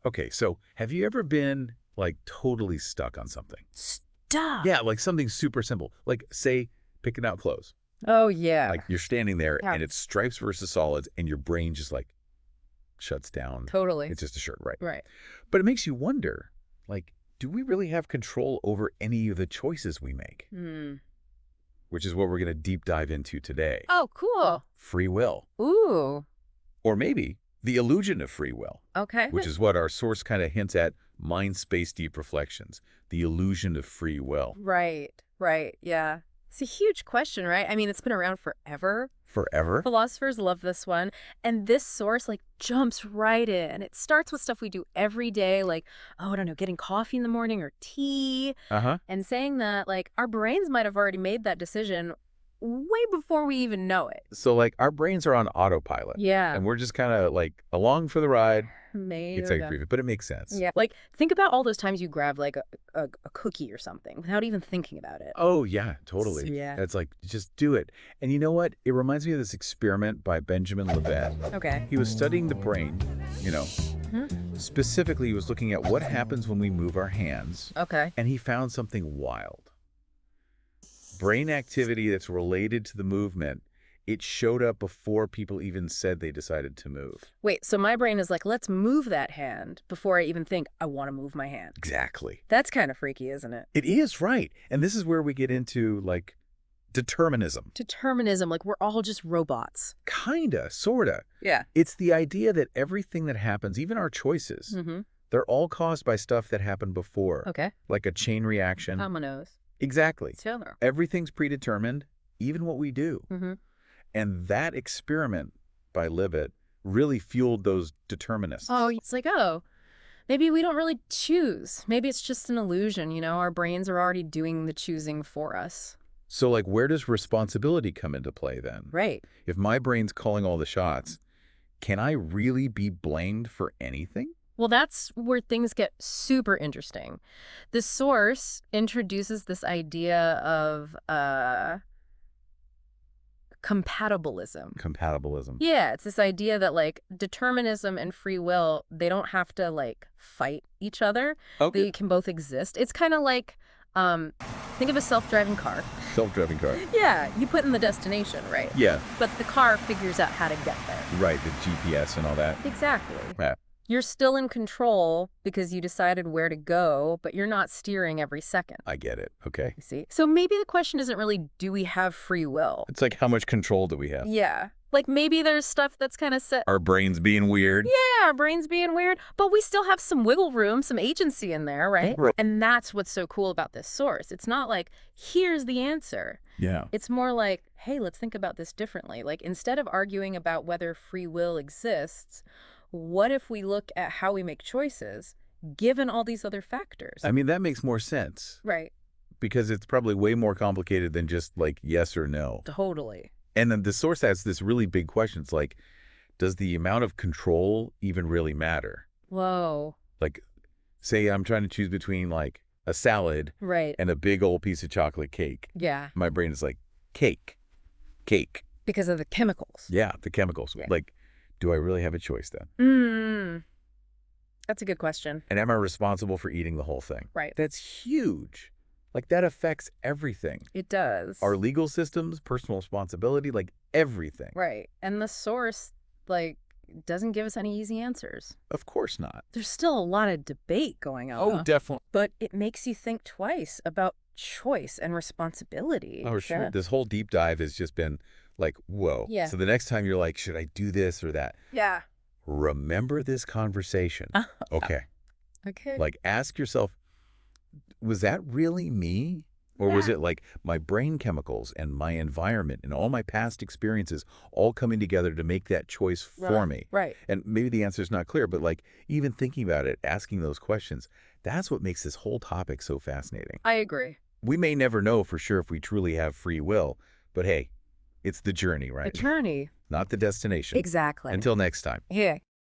Okay, so have you ever been, like, totally stuck on something? Stop. Yeah, like something super simple. Like, say, picking out clothes. Oh, yeah. Like, you're standing there, Yeah, and it's stripes versus solids, and your brain just, like, shuts down. totally. It's just a shirt, right? Right. But it makes you wonder, like, do we really have control over any of the choices we make? Hmm. Which is what we're going to deep dive into today. Oh, cool. Free will. Ooh. Or maybe the illusion of free will, Okay. which is what our source kind of hints at, mind space deep reflections, the illusion of free will. Right. Right. Yeah. It's a huge question, right? I mean, it's been around forever. Forever? Philosophers love this one. And this source, like, jumps right in. It starts with stuff we do every day, like, oh, I don't know, getting coffee in the morning or tea. Uh-huh. And saying that, like, our brains might have already made that decision way before we even know it. So, like, our brains are on autopilot. Yeah. And we're just kind of, like, along for the ride. Maybe. It's like brief, but it makes sense. Yeah. Like, think about all those times you grab, like, a cookie or something without even thinking about it. Oh, yeah, totally. Yeah. It's like, just do it. And you know what? It reminds me of this experiment by Benjamin Libet. Okay. He was studying the brain, you know. Specifically, he was looking at what happens when we move our hands. Okay. And he found something wild. Brain activity that's related to the movement, it showed up before people even said they decided to move. Wait, so my brain is like, let's move that hand before I even think I want to move my hand. Exactly. That's kind of freaky, isn't it? It is, right. And this is where we get into, like, determinism. Determinism, like we're all just robots. Kinda, sorta. Yeah. It's the idea that everything that happens, even our choices, they're all caused by stuff that happened before. Okay. Like a chain reaction. Dominoes. Exactly. Sure. Everything's predetermined, even what we do. And that experiment by Libet really fueled those determinists. Oh, it's like, oh, maybe we don't really choose. Maybe it's just an illusion, you know? Our brains are already doing the choosing for us. So, like, where does responsibility come into play then? Right. If my brain's calling all the shots, can I really be blamed for anything? Well, that's where things get super interesting. The source introduces this idea of compatibilism. Compatibilism. Yeah, it's this idea that, like, determinism and free will, they don't have to, like, fight each other. Okay. They can both exist. It's kind of like, think of a self-driving car. Self-driving car. Yeah, you put in the destination, right? Yeah. But the car figures out how to get there. Right, the GPS and all that. Exactly. Yeah. You're still in control because you decided where to go, but you're not steering every second. I get it. Okay. You see? So maybe the question isn't really, do we have free will? It's like, how much control do we have? Yeah. Like maybe there's stuff that's kind of set. Our brains being weird. Yeah, our brains being weird, but we still have some wiggle room, some agency in there, right? Right. And that's what's so cool about this source. It's not like, here's the answer. Yeah. It's more like, hey, let's think about this differently. Like, instead of arguing about whether free will exists, what if we look at how we make choices, given all these other factors? I mean, that makes more sense. Right. Because it's probably way more complicated than just, like, yes or no. Totally. And then the source has this really big question. It's like, does the amount of control even really matter? Whoa. Like, say I'm trying to choose between, like, a salad Right. and a big old piece of chocolate cake. Yeah. My brain is like, cake. Because of the chemicals. Yeah, the chemicals. Yeah. Like, do I really have a choice then? That's a good question. And am I responsible for eating the whole thing? Right. That's huge. Like, that affects everything. It does. Our legal systems, personal responsibility, like everything. Right. And the source, like, doesn't give us any easy answers. Of course not. There's still a lot of debate going on. Definitely. But it makes you think twice about choice and responsibility. Oh, sure. Yeah. This whole deep dive has just been like, whoa. Yeah. So the next time you're like, should I do this or that? Yeah. Remember this conversation. Okay. Okay. Like, ask yourself, was that really me? Or was Yeah. it like my brain chemicals and my environment and all my past experiences all coming together to make that choice for me? Right. And maybe the answer is not clear, but like even thinking about it, asking those questions, that's what makes this whole topic so fascinating. I agree. We may never know for sure if we truly have free will, but hey, it's the journey, right? The journey. Not the destination. Exactly. Until next time. Yeah.